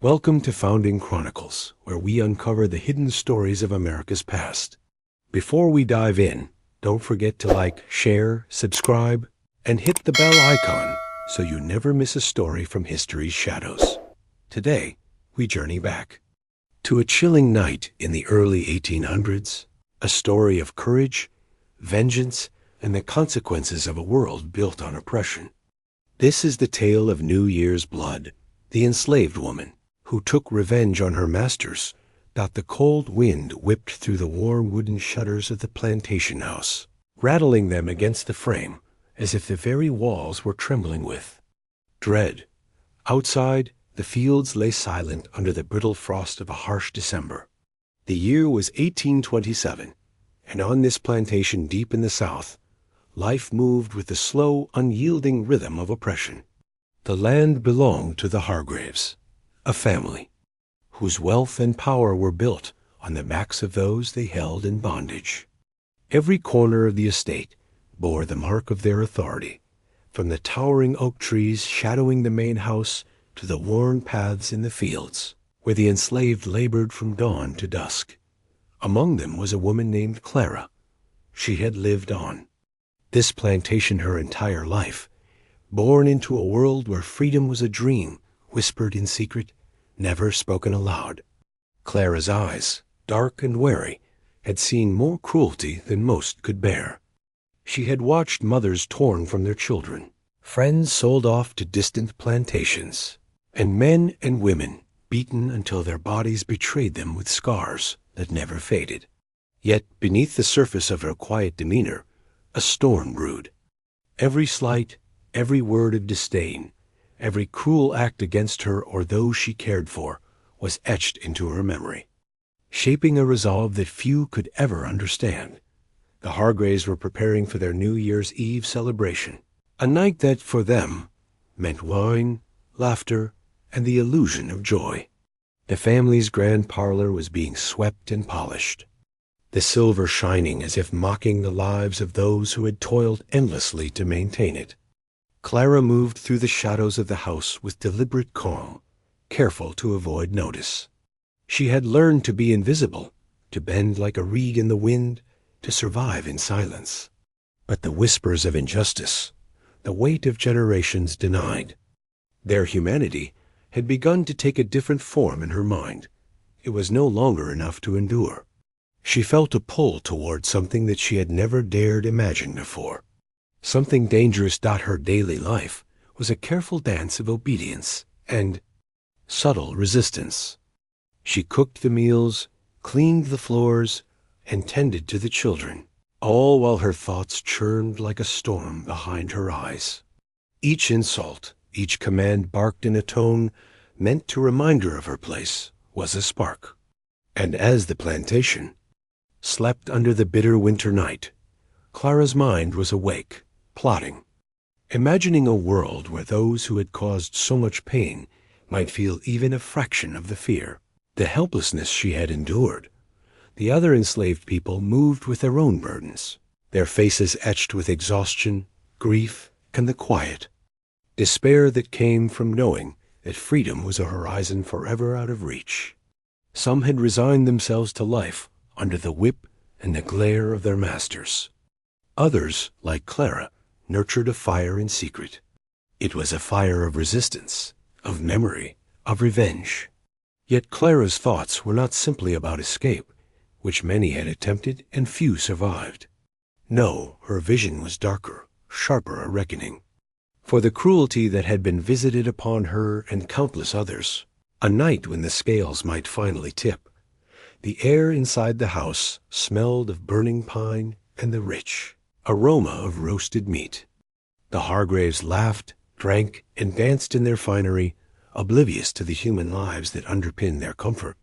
Welcome to Founding Chronicles, where we uncover the hidden stories of America's past. Before we dive in, don't forget to like, share, subscribe, and hit the bell icon so you never miss a story from history's shadows. Today, we journey back to a chilling night in the early 1800s, a story of courage, vengeance, and the consequences of a world built on oppression. This is the tale of New Year's blood, the enslaved woman who took revenge on her masters. The cold wind whipped through the warm wooden shutters of the plantation house, rattling them against the frame as if the very walls were trembling with dread. Outside, the fields lay silent under the brittle frost of a harsh December. The year was 1827, and on this plantation deep in the South, life moved with the slow, unyielding rhythm of oppression. The land belonged to the Hargraves, a family whose wealth and power were built on the backs of those they held in bondage. Every corner of the estate bore the mark of their authority, from the towering oak trees shadowing the main house to the worn paths in the fields, where the enslaved labored from dawn to dusk. Among them was a woman named Clara. She had lived on this plantation her entire life, born into a world where freedom was a dream, whispered in secret, never spoken aloud. Clara's eyes, dark and wary, had seen more cruelty than most could bear. She had watched mothers torn from their children, friends sold off to distant plantations, and men and women beaten until their bodies betrayed them with scars that never faded. Yet beneath the surface of her quiet demeanor, a storm brewed. Every slight, every word of disdain, every cruel act against her or those she cared for was etched into her memory, shaping a resolve that few could ever understand. The Hargraves were preparing for their New Year's Eve celebration, a night that, for them, meant wine, laughter, and the illusion of joy. The family's grand parlor was being swept and polished, the silver shining as if mocking the lives of those who had toiled endlessly to maintain it. Clara moved through the shadows of the house with deliberate calm, careful to avoid notice. She had learned to be invisible, to bend like a reed in the wind, to survive in silence. But the whispers of injustice, the weight of generations denied, their humanity had begun to take a different form in her mind. It was no longer enough to endure. She felt a pull toward something that she had never dared imagine before. Something dangerous. Her daily life was a careful dance of obedience and subtle resistance. She cooked the meals, cleaned the floors, and tended to the children, all while her thoughts churned like a storm behind her eyes. Each insult, each command barked in a tone meant to remind her of her place, was a spark. And as the plantation slept under the bitter winter night, Clara's mind was awake, plotting, imagining a world where those who had caused so much pain might feel even a fraction of the fear, the helplessness she had endured. The other enslaved people moved with their own burdens, their faces etched with exhaustion, grief, and the quiet despair that came from knowing that freedom was a horizon forever out of reach. Some had resigned themselves to life under the whip and the glare of their masters. Others, like Clara, nurtured a fire in secret. It was a fire of resistance, of memory, of revenge. Yet Clara's thoughts were not simply about escape, which many had attempted and few survived. No, her vision was darker, sharper a reckoning. For the cruelty that had been visited upon her and countless others, a night when the scales might finally tip. The air inside the house smelled of burning pine and the rich aroma of roasted meat. The Hargraves laughed, drank, and danced in their finery, oblivious to the human lives that underpinned their comfort.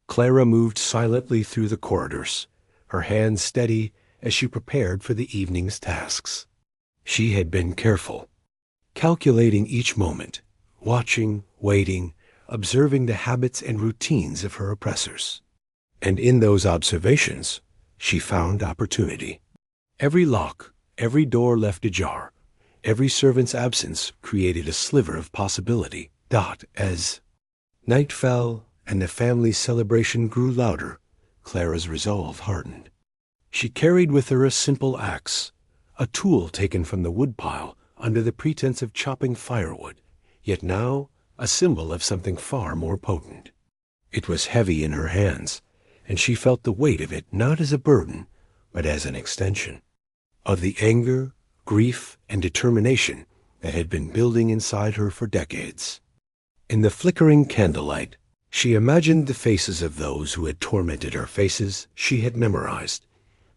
Clara moved silently through the corridors, her hands steady as she prepared for the evening's tasks. She had been careful, calculating each moment, watching, waiting, observing the habits and routines of her oppressors. And in those observations, she found opportunity. Every lock, every door left ajar, every servant's absence created a sliver of possibility. As Night fell, and the family celebration grew louder. Clara's resolve hardened. She carried with her a simple axe, a tool taken from the woodpile under the pretense of chopping firewood, yet now a symbol of something far more potent. It was heavy in her hands, and she felt the weight of it not as a burden, but as an extension of the anger, grief, and determination that had been building inside her for decades. In the flickering candlelight, she imagined the faces of those who had tormented her, faces she had memorized,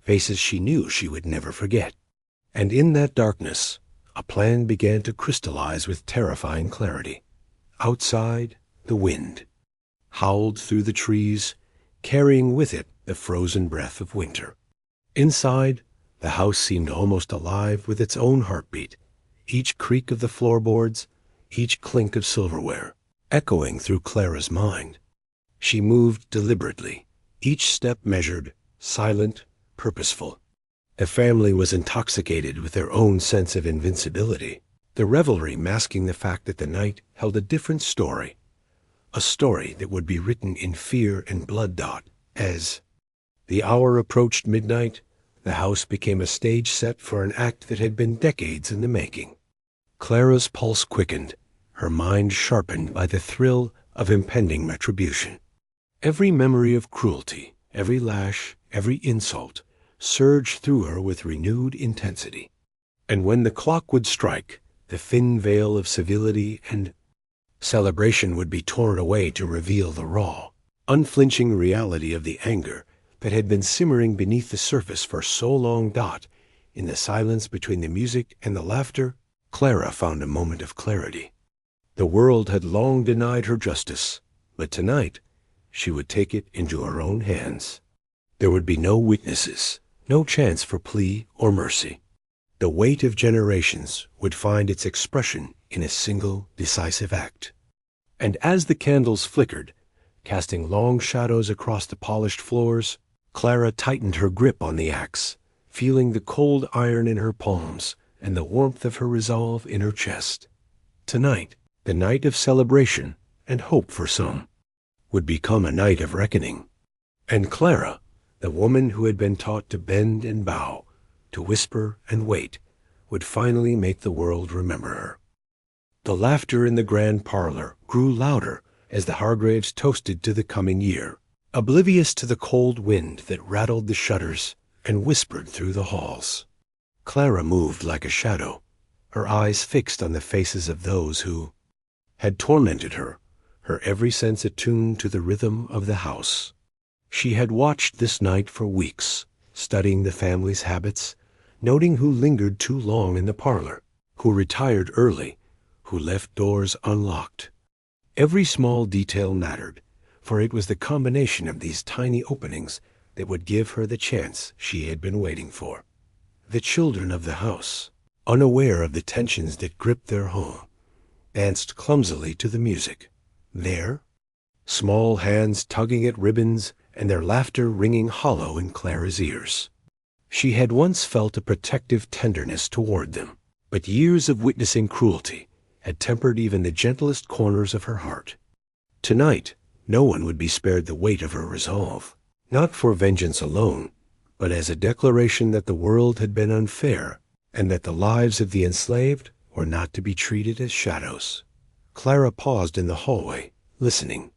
faces she knew she would never forget. And in that darkness, a plan began to crystallize with terrifying clarity. Outside, the wind howled through the trees, carrying with it the frozen breath of winter. Inside, the house seemed almost alive with its own heartbeat, each creak of the floorboards, each clink of silverware, echoing through Clara's mind. She moved deliberately, each step measured, silent, purposeful. The family was intoxicated with their own sense of invincibility, the revelry masking the fact that the night held a different story, a story that would be written in fear and blood. As the hour approached midnight, the house became a stage set for an act that had been decades in the making. Clara's pulse quickened, her mind sharpened by the thrill of impending retribution. Every memory of cruelty, every lash, every insult, surged through her with renewed intensity. And when the clock would strike, the thin veil of civility and celebration would be torn away to reveal the raw, unflinching reality of the anger that had been simmering beneath the surface for so long. In the silence between the music and the laughter, Clara found a moment of clarity. The world had long denied her justice, but tonight she would take it into her own hands. There would be no witnesses, no chance for plea or mercy. The weight of generations would find its expression in a single decisive act. And as the candles flickered, casting long shadows across the polished floors, Clara tightened her grip on the axe, feeling the cold iron in her palms and the warmth of her resolve in her chest. Tonight, the night of celebration and hope for some, would become a night of reckoning. And Clara, the woman who had been taught to bend and bow, to whisper and wait, would finally make the world remember her. The laughter in the grand parlor grew louder as the Hargraves toasted to the coming year, oblivious to the cold wind that rattled the shutters and whispered through the halls. Clara moved like a shadow, her eyes fixed on the faces of those who had tormented her, her every sense attuned to the rhythm of the house. She had watched this night for weeks, studying the family's habits, noting who lingered too long in the parlor, who retired early, who left doors unlocked. Every small detail mattered, for it was the combination of these tiny openings that would give her the chance she had been waiting for. The children of the house, unaware of the tensions that gripped their home, danced clumsily to the music. There, small hands tugging at ribbons and their laughter ringing hollow in Clara's ears. She had once felt a protective tenderness toward them, but years of witnessing cruelty had tempered even the gentlest corners of her heart. Tonight, no one would be spared the weight of her resolve, not for vengeance alone, but as a declaration that the world had been unfair and that the lives of the enslaved were not to be treated as shadows. Clara paused in the hallway, listening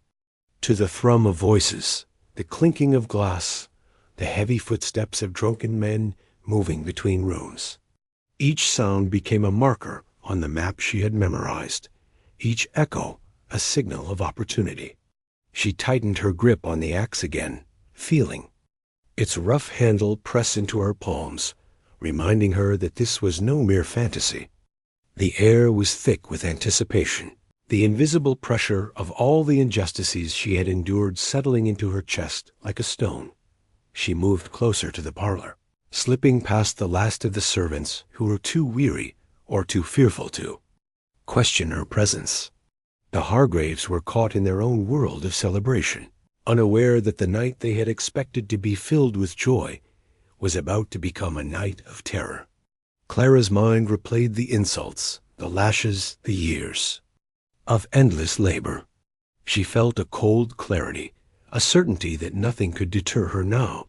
to the thrum of voices, the clinking of glass, the heavy footsteps of drunken men moving between rooms. Each sound became a marker on the map she had memorized, each echo a signal of opportunity. She tightened her grip on the axe again, feeling its rough handle press into her palms, reminding her that this was no mere fantasy. The air was thick with anticipation, the invisible pressure of all the injustices she had endured settling into her chest like a stone. She moved closer to the parlor, slipping past the last of the servants who were too weary or too fearful to question her presence. The Hargraves were caught in their own world of celebration, unaware that the night they had expected to be filled with joy was about to become a night of terror. Clara's mind replayed the insults, the lashes, the years of endless labor. She felt a cold clarity, a certainty that nothing could deter her now.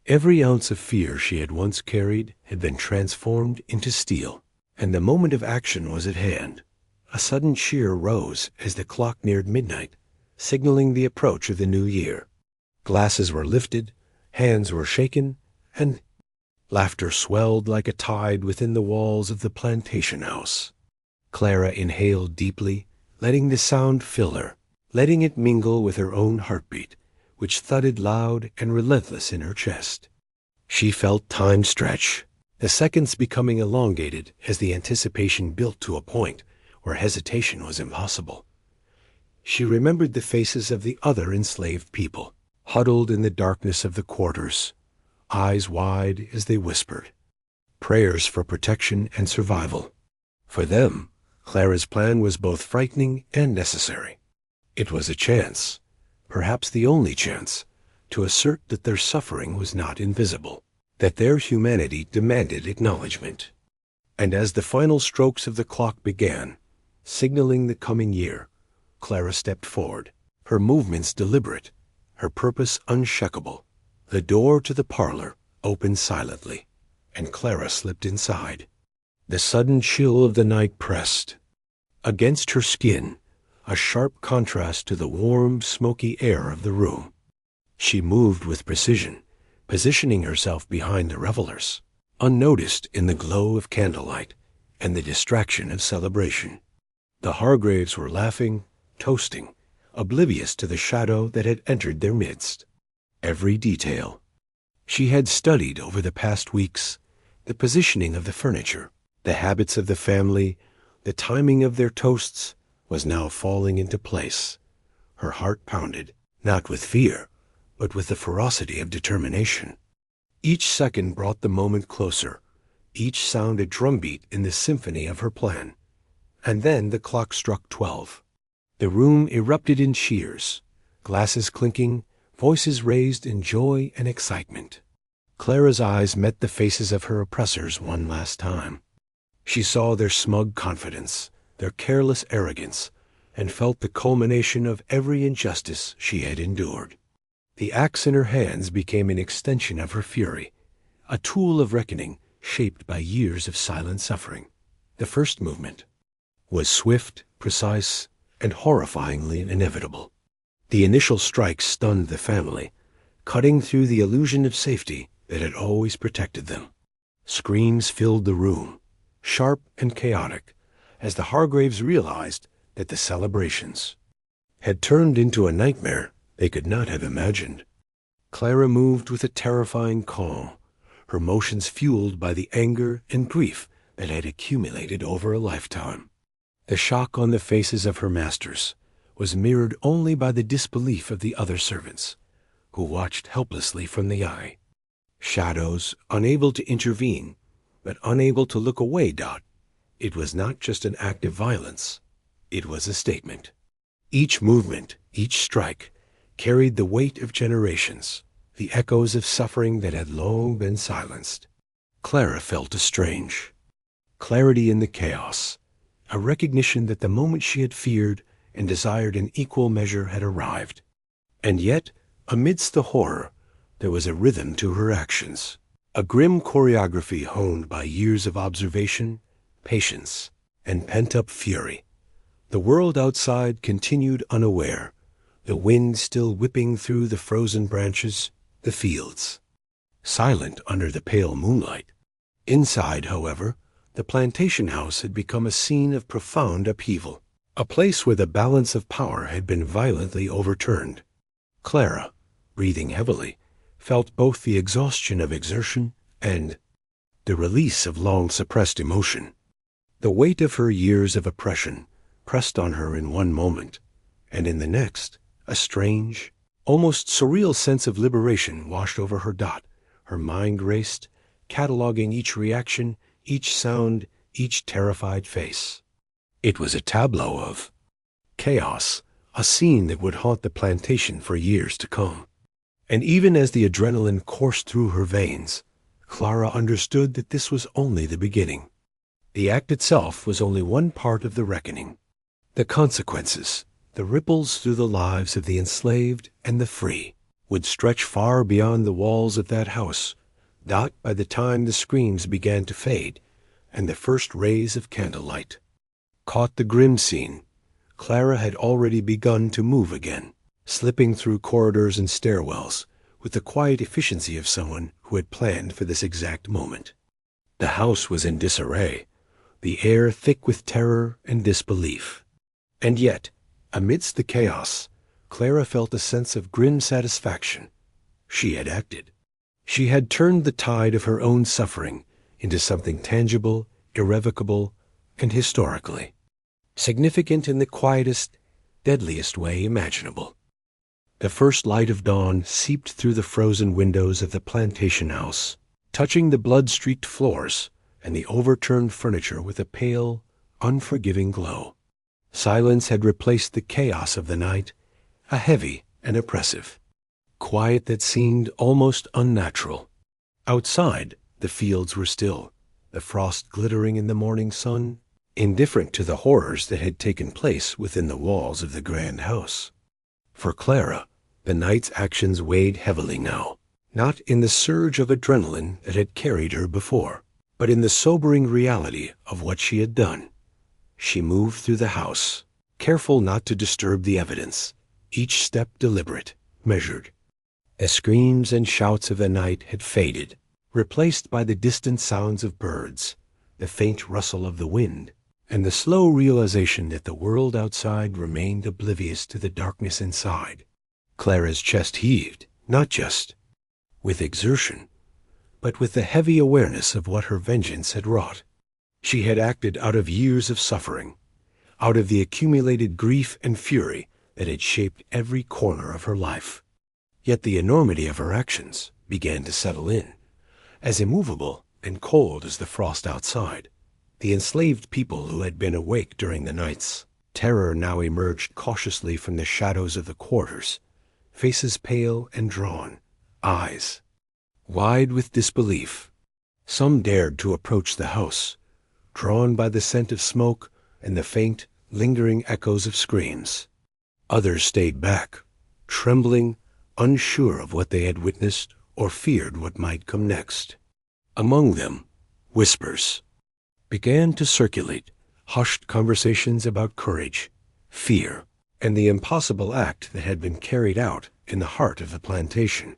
Every ounce of fear she had once carried had been transformed into steel, and the moment of action was at hand. A sudden cheer rose as the clock neared midnight, signaling the approach of the new year. Glasses were lifted, hands were shaken, and laughter swelled like a tide within the walls of the plantation house. Clara inhaled deeply, letting the sound fill her, letting it mingle with her own heartbeat, which thudded loud and relentless in her chest. She felt time stretch, the seconds becoming elongated as the anticipation built to a point where hesitation was impossible. She remembered the faces of the other enslaved people, huddled in the darkness of the quarters, eyes wide as they whispered, prayers for protection and survival. For them, Clara's plan was both frightening and necessary. It was a chance, perhaps the only chance, to assert that their suffering was not invisible, that their humanity demanded acknowledgement. And as the final strokes of the clock began, signaling the coming year, Clara stepped forward, her movements deliberate, her purpose unshakable. The door to the parlor opened silently, and Clara slipped inside. The sudden chill of the night pressed against her skin, a sharp contrast to the warm, smoky air of the room. She moved with precision, positioning herself behind the revelers, unnoticed in the glow of candlelight and the distraction of celebration. The Hargraves were laughing, toasting, oblivious to the shadow that had entered their midst. Every detail she had studied over the past weeks, the positioning of the furniture, the habits of the family, the timing of their toasts, was now falling into place. Her heart pounded, not with fear, but with the ferocity of determination. Each second brought the moment closer, each sound a drumbeat in the symphony of her plan. And then the clock struck 12. The room erupted in cheers, glasses clinking, voices raised in joy and excitement. Clara's eyes met the faces of her oppressors one last time. She saw their smug confidence, their careless arrogance, and felt the culmination of every injustice she had endured. The axe in her hands became an extension of her fury, a tool of reckoning shaped by years of silent suffering. The first movement was swift, precise, and horrifyingly inevitable. The initial strike stunned the family, cutting through the illusion of safety that had always protected them. Screams filled the room, sharp and chaotic, as the Hargraves realized that the celebrations had turned into a nightmare they could not have imagined. Clara moved with a terrifying calm, her motions fueled by the anger and grief that had accumulated over a lifetime. The shock on the faces of her masters was mirrored only by the disbelief of the other servants, who watched helplessly from the eye. Shadows, unable to intervene, but unable to look away. It was not just an act of violence, it was a statement. Each movement, each strike, carried the weight of generations, the echoes of suffering that had long been silenced. Clara felt a strange clarity in the chaos, a recognition that the moment she had feared and desired in equal measure had arrived. And yet, amidst the horror, there was a rhythm to her actions, a grim choreography honed by years of observation, patience, and pent-up fury. The world outside continued unaware, the wind still whipping through the frozen branches, the fields, silent under the pale moonlight. Inside, however, the plantation house had become a scene of profound upheaval, a place where the balance of power had been violently overturned. Clara, breathing heavily, felt both the exhaustion of exertion and the release of long-suppressed emotion. The weight of her years of oppression pressed on her in one moment, and in the next, a strange, almost surreal sense of liberation washed over her. Her mind raced, cataloging each reaction, each sound, each terrified face. It was a tableau of chaos, a scene that would haunt the plantation for years to come. And even as the adrenaline coursed through her veins, Clara understood that this was only the beginning. The act itself was only one part of the reckoning. The consequences, The ripples through the lives of the enslaved and the free would stretch far beyond the walls of that house, that by the time the screams began to fade and the first rays of candlelight caught the grim scene, Clara had already begun to move again, slipping through corridors and stairwells with the quiet efficiency of someone who had planned for this exact moment. The house was in disarray, the air thick with terror and disbelief. And yet, amidst the chaos, Clara felt a sense of grim satisfaction. She had acted. She had turned the tide of her own suffering into something tangible, irrevocable, and historically significant in the quietest, deadliest way imaginable. The first light of dawn seeped through the frozen windows of the plantation house, touching the blood-streaked floors and the overturned furniture with a pale, unforgiving glow. Silence had replaced the chaos of the night, a heavy and oppressive quiet that seemed almost unnatural. Outside, the fields were still, the frost glittering in the morning sun, indifferent to the horrors that had taken place within the walls of the grand house. For Clara, the night's actions weighed heavily now, not in the surge of adrenaline that had carried her before, but in the sobering reality of what she had done. She moved through the house, careful not to disturb the evidence, each step deliberate, measured. The screams and shouts of the night had faded, replaced by the distant sounds of birds, the faint rustle of the wind, and the slow realization that the world outside remained oblivious to the darkness inside. Clara's chest heaved, not just with exertion, but with the heavy awareness of what her vengeance had wrought. She had acted out of years of suffering, out of the accumulated grief and fury that had shaped every corner of her life. Yet the enormity of her actions began to settle in, as immovable and cold as the frost outside. The enslaved people who had been awake during the night's terror now emerged cautiously from the shadows of the quarters, faces pale and drawn, eyes wide with disbelief. Some dared to approach the house, drawn by the scent of smoke and the faint, lingering echoes of screams. Others stayed back, trembling, unsure of what they had witnessed or feared what might come next. Among them, whispers began to circulate, hushed conversations about courage, fear, and the impossible act that had been carried out in the heart of the plantation.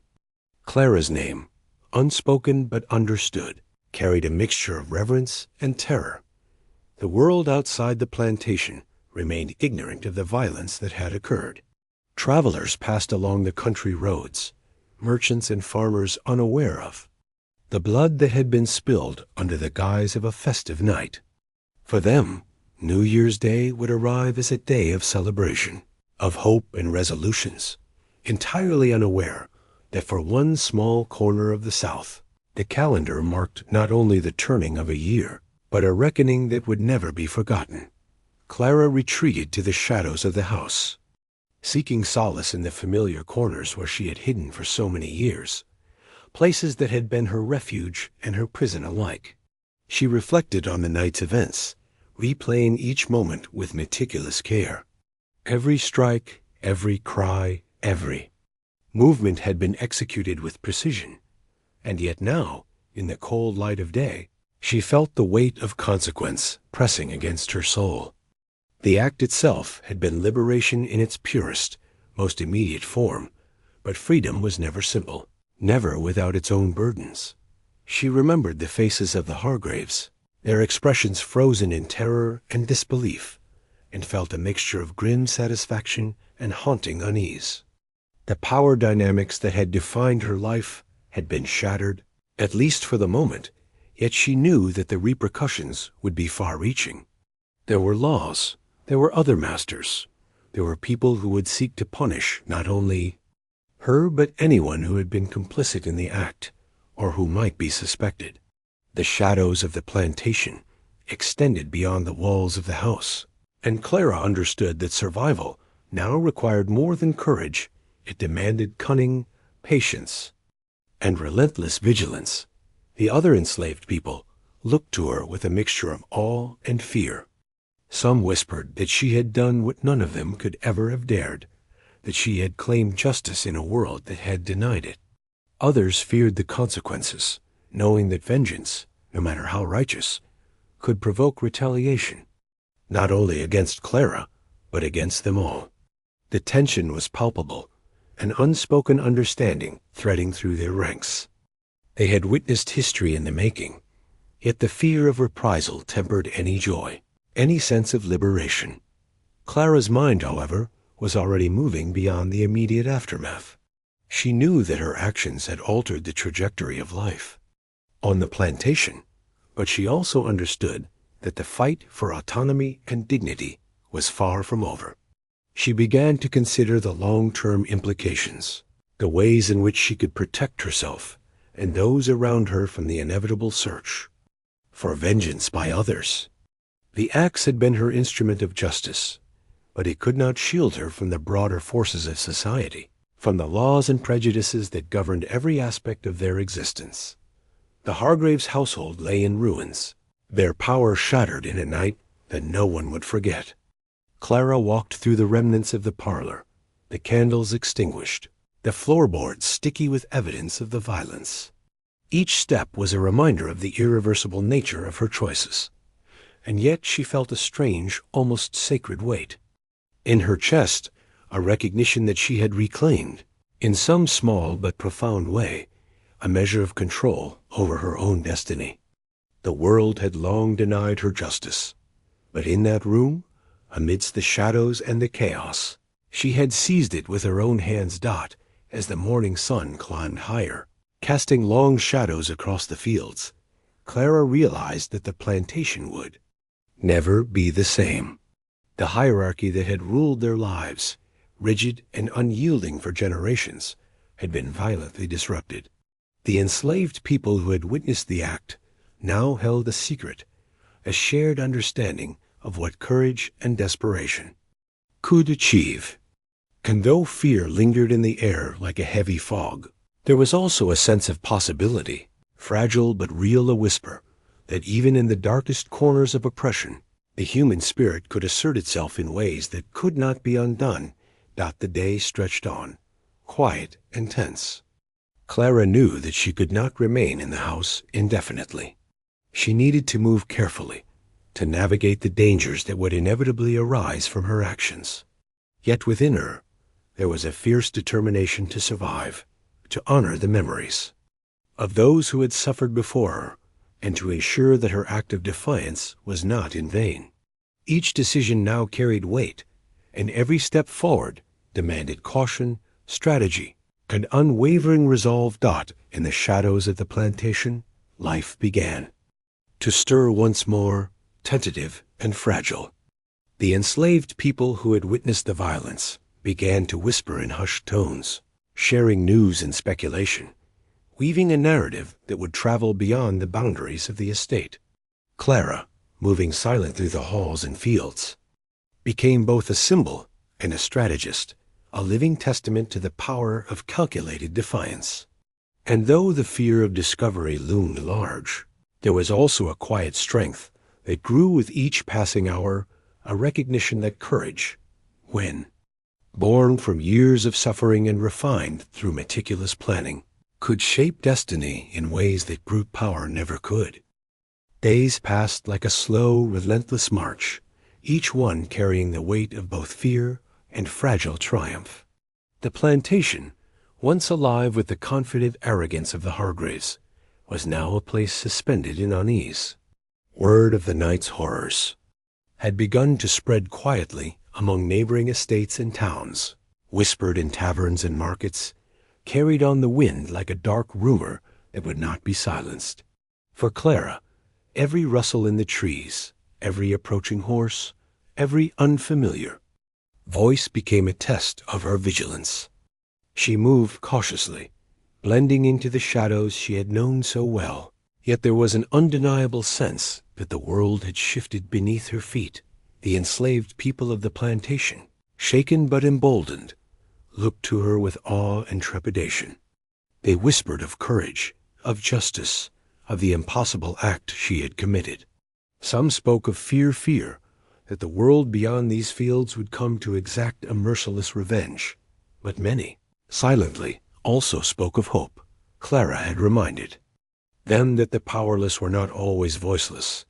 Clara's name, unspoken but understood, carried a mixture of reverence and terror. The world outside the plantation remained ignorant of the violence that had occurred. Travelers passed along the country roads, merchants and farmers unaware of the blood that had been spilled under the guise of a festive night. For them, New Year's Day would arrive as a day of celebration, of hope and resolutions, entirely unaware that for one small corner of the South, the calendar marked not only the turning of a year, but a reckoning that would never be forgotten. Clara retreated to the shadows of the house, seeking solace in the familiar corners where she had hidden for so many years, places that had been her refuge and her prison alike. She reflected on the night's events, replaying each moment with meticulous care. Every strike, every cry, every movement had been executed with precision, and yet now, in the cold light of day, she felt the weight of consequence pressing against her soul. The act itself had been liberation in its purest, most immediate form, but freedom was never simple, never without its own burdens. She remembered the faces of the Hargraves, their expressions frozen in terror and disbelief, and felt a mixture of grim satisfaction and haunting unease. The power dynamics that had defined her life had been shattered, at least for the moment, yet she knew that the repercussions would be far-reaching. There were laws, there were other masters, there were people who would seek to punish not only her but anyone who had been complicit in the act, or who might be suspected. The shadows of the plantation extended beyond the walls of the house, and Clara understood that survival now required more than courage. It demanded cunning, patience, and relentless vigilance. The other enslaved people looked to her with a mixture of awe and fear. Some whispered that she had done what none of them could ever have dared, that she had claimed justice in a world that had denied it. Others feared the consequences, knowing that vengeance, no matter how righteous, could provoke retaliation, not only against Clara, but against them all. The tension was palpable, an unspoken understanding threading through their ranks. They had witnessed history in the making, yet the fear of reprisal tempered any joy, any sense of liberation. Clara's mind, however, was already moving beyond the immediate aftermath. She knew that her actions had altered the trajectory of life on the plantation, but she also understood that the fight for autonomy and dignity was far from over. She began to consider the long-term implications, the ways in which she could protect herself and those around her from the inevitable search for vengeance by others. The axe had been her instrument of justice, but it could not shield her from the broader forces of society, from the laws and prejudices that governed every aspect of their existence. The Hargraves household lay in ruins, their power shattered in a night that no one would forget. Clara walked through the remnants of the parlor, the candles extinguished, the floorboards sticky with evidence of the violence. Each step was a reminder of the irreversible nature of her choices, and yet she felt a strange, almost sacred weight. In her chest, a recognition that she had reclaimed, in some small but profound way, a measure of control over her own destiny. The world had long denied her justice, but in that room, amidst the shadows and the chaos, she had seized it with her own hands. As the morning sun climbed higher, casting long shadows across the fields, Clara realized that the plantation would never be the same. The hierarchy that had ruled their lives, rigid and unyielding for generations, had been violently disrupted. The enslaved people who had witnessed the act now held a secret, a shared understanding of what courage and desperation could achieve. And though fear lingered in the air like a heavy fog, there was also a sense of possibility, fragile but real, a whisper that even in the darkest corners of oppression, the human spirit could assert itself in ways that could not be undone. The day stretched on, quiet and tense. Clara knew that she could not remain in the house indefinitely. She needed to move carefully, to navigate the dangers that would inevitably arise from her actions. Yet within her, there was a fierce determination to survive, to honor the memories of those who had suffered before her, and to ensure that her act of defiance was not in vain. Each decision now carried weight, and every step forward demanded caution, strategy, and unwavering resolve. In the shadows of the plantation, life began to stir once more, tentative and fragile. The enslaved people who had witnessed the violence began to whisper in hushed tones, sharing news and speculation, weaving a narrative that would travel beyond the boundaries of the estate. Clara, moving silent through the halls and fields, became both a symbol and a strategist, a living testament to the power of calculated defiance. And though the fear of discovery loomed large, there was also a quiet strength that grew with each passing hour, a recognition that courage, when born from years of suffering and refined through meticulous planning, could shape destiny in ways that brute power never could. Days passed like a slow, relentless march, each one carrying the weight of both fear and fragile triumph. The plantation, once alive with the confident arrogance of the Hargraves, was now a place suspended in unease. Word of the night's horrors had begun to spread quietly among neighboring estates and towns, whispered in taverns and markets, carried on the wind like a dark rumor that would not be silenced. For Clara, every rustle in the trees, every approaching horse, every unfamiliar voice became a test of her vigilance. She moved cautiously, blending into the shadows she had known so well, yet there was an undeniable sense that the world had shifted beneath her feet. The enslaved people of the plantation, shaken but emboldened, looked to her with awe and trepidation. They whispered of courage, of justice, of the impossible act she had committed. Some spoke of fear, that the world beyond these fields would come to exact a merciless revenge. But many, silently, also spoke of hope. Clara had reminded them that the powerless were not always voiceless,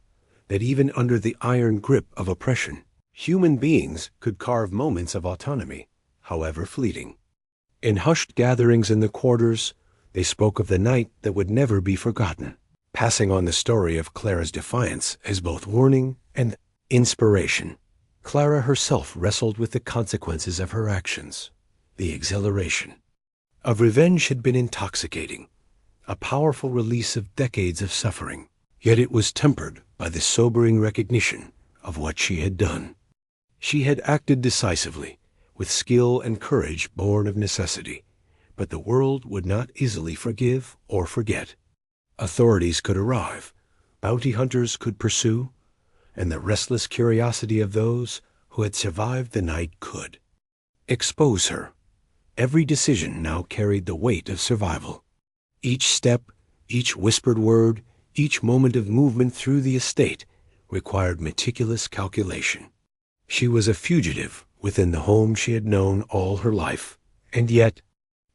that even under the iron grip of oppression, human beings could carve moments of autonomy, however fleeting. In hushed gatherings in the quarters, they spoke of the night that would never be forgotten, passing on the story of Clara's defiance as both warning and inspiration. Clara herself wrestled with the consequences of her actions. The exhilaration of revenge had been intoxicating, a powerful release of decades of suffering, yet it was tempered by the sobering recognition of what she had done. She had acted decisively, with skill and courage born of necessity, but the world would not easily forgive or forget. Authorities could arrive, bounty hunters could pursue, and the restless curiosity of those who had survived the night could expose her. Every decision now carried the weight of survival. Each step, each whispered word, each moment of movement through the estate required meticulous calculation. She was a fugitive within the home she had known all her life, and yet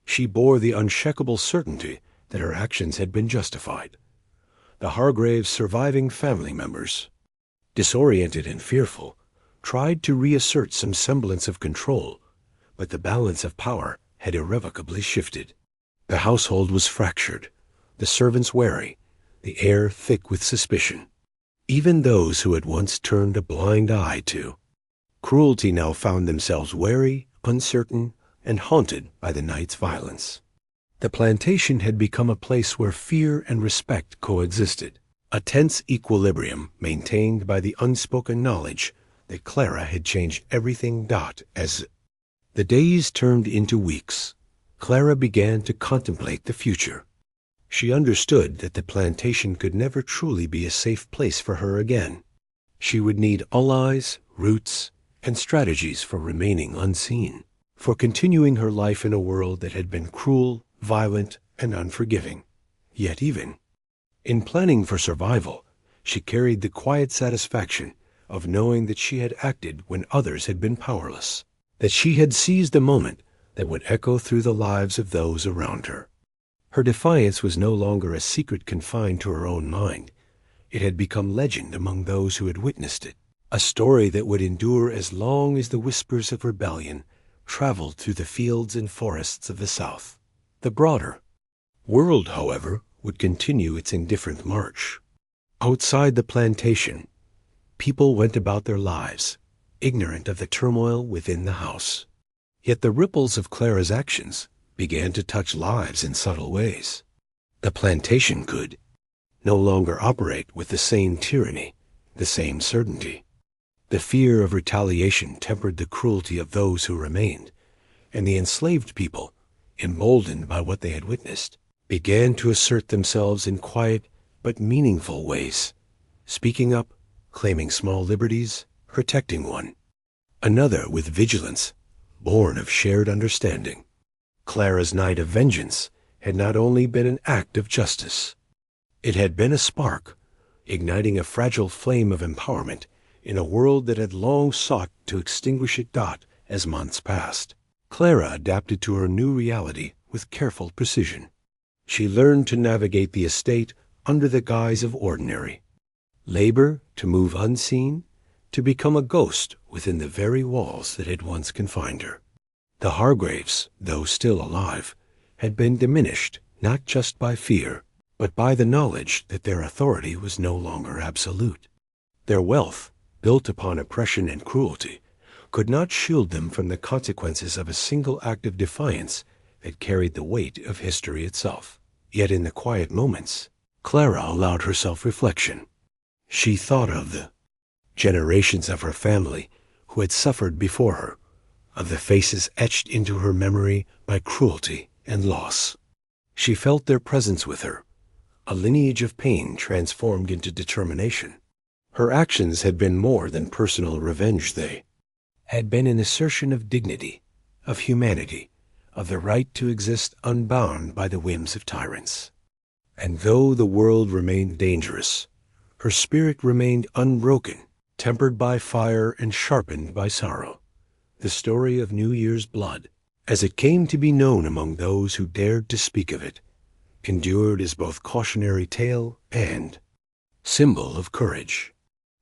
she bore the unshakable certainty that her actions had been justified. The Hargraves' surviving family members, disoriented and fearful, tried to reassert some semblance of control, but the balance of power had irrevocably shifted. The household was fractured, the servants wary, the air thick with suspicion. Even those who had once turned a blind eye to cruelty now found themselves wary, uncertain, and haunted by the night's violence. The plantation had become a place where fear and respect coexisted, a tense equilibrium maintained by the unspoken knowledge that Clara had changed everything. As the days turned into weeks, Clara began to contemplate the future. She understood that the plantation could never truly be a safe place for her again. She would need allies, roots, and strategies for remaining unseen, for continuing her life in a world that had been cruel, violent, and unforgiving. Yet even in planning for survival, she carried the quiet satisfaction of knowing that she had acted when others had been powerless, that she had seized a moment that would echo through the lives of those around her. Her defiance was no longer a secret confined to her own mind. It had become legend among those who had witnessed it, a story that would endure as long as the whispers of rebellion traveled through the fields and forests of the South. The broader world, however, would continue its indifferent march. Outside the plantation, people went about their lives, ignorant of the turmoil within the house. Yet the ripples of Clara's actions began to touch lives in subtle ways. The plantation could no longer operate with the same tyranny, the same certainty. The fear of retaliation tempered the cruelty of those who remained, and the enslaved people, emboldened by what they had witnessed, began to assert themselves in quiet but meaningful ways, speaking up, claiming small liberties, protecting one another with vigilance born of shared understanding. Clara's night of vengeance had not only been an act of justice, it had been a spark, igniting a fragile flame of empowerment in a world that had long sought to extinguish it. As months passed, Clara adapted to her new reality with careful precision. She learned to navigate the estate under the guise of ordinary labor, to move unseen, to become a ghost within the very walls that had once confined her. The Hargraves, though still alive, had been diminished not just by fear, but by the knowledge that their authority was no longer absolute. Their wealth, built upon oppression and cruelty, could not shield them from the consequences of a single act of defiance that carried the weight of history itself. Yet in the quiet moments, Clara allowed herself reflection. She thought of the generations of her family who had suffered before her, of the faces etched into her memory by cruelty and loss. She felt their presence with her, a lineage of pain transformed into determination. Her actions had been more than personal revenge. They had been an assertion of dignity, of humanity, of the right to exist unbound by the whims of tyrants. And though the world remained dangerous, her spirit remained unbroken. tempered by fire and sharpened by sorrow. The story of New Year's blood, as it came to be known among those who dared to speak of it, endured as both cautionary tale and symbol of courage.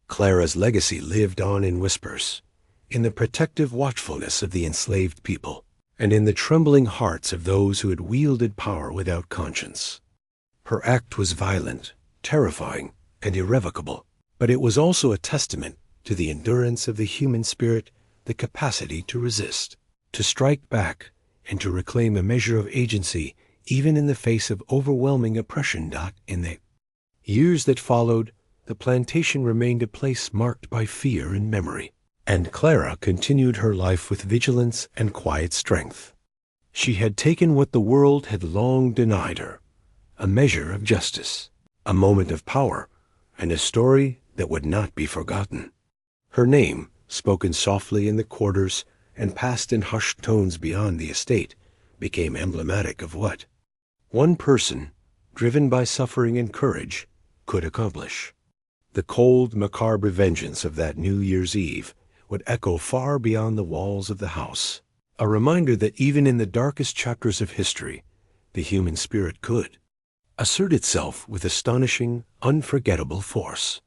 Clara's legacy lived on in whispers, in the protective watchfulness of the enslaved people, and in the trembling hearts of those who had wielded power without conscience. Her act was violent, terrifying, and irrevocable, but it was also a testament to the endurance of the human spirit, the capacity to resist, to strike back, and to reclaim a measure of agency even in the face of overwhelming oppression. In the years that followed, the plantation remained a place marked by fear and memory, and Clara continued her life with vigilance and quiet strength. She had taken what the world had long denied her, a measure of justice, a moment of power, and a story that would not be forgotten. Her name, spoken softly in the quarters and passed in hushed tones beyond the estate, became emblematic of what one person, driven by suffering and courage, could accomplish. The cold, macabre vengeance of that New Year's Eve would echo far beyond the walls of the house, a reminder that even in the darkest chapters of history, the human spirit could assert itself with astonishing, unforgettable force.